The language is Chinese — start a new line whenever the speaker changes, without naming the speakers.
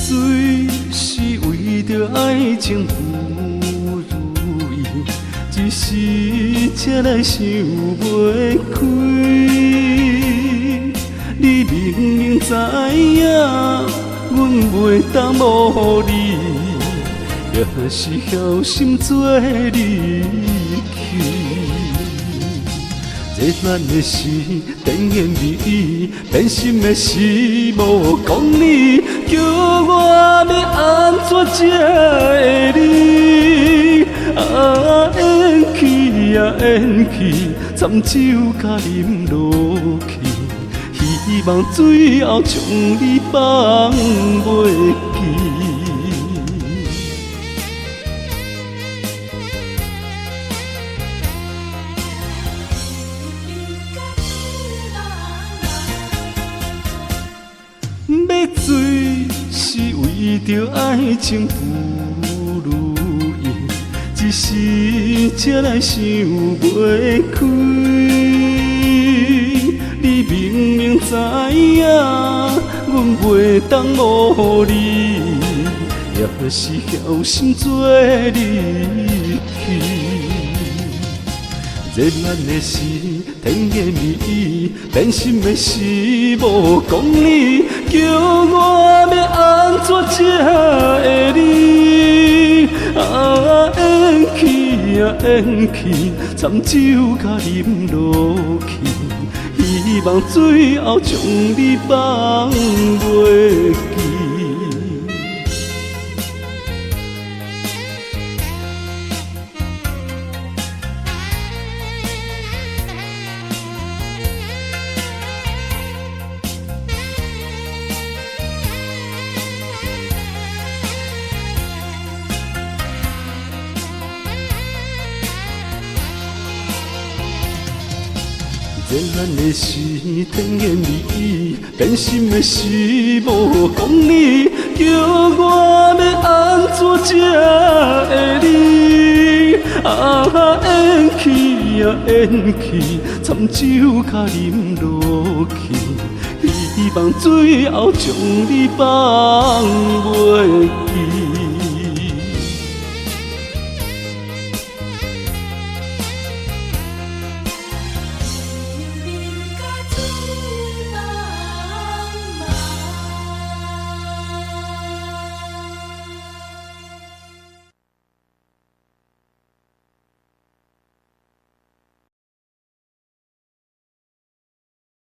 水是为着爱情不如意，一时才来想袂开。你明明知影，阮袂当无你，也是晓心做离去。热恋的时，甜言蜜语；变心的时，无讲理。叫我要安怎才会你？啊，缘去啊缘去，掺酒甲啉落去。希望最后将你放袂记。要醉是为着爱情不如意，一时才来想袂开。你明明知影，阮袂当无你，也是晓心做离去。热恋的时，甜言蜜语；变心的时，无讲理。叫我要安怎才会你？啊，缘去啊缘去，掺酒甲啉落去。希望最后将你放袂记。热恋的时，甜言蜜语；变心的时，无讲理。叫我要安怎才会你？啊，缘去啊缘去，掺酒甲啉落去。希望最后将你放袂记。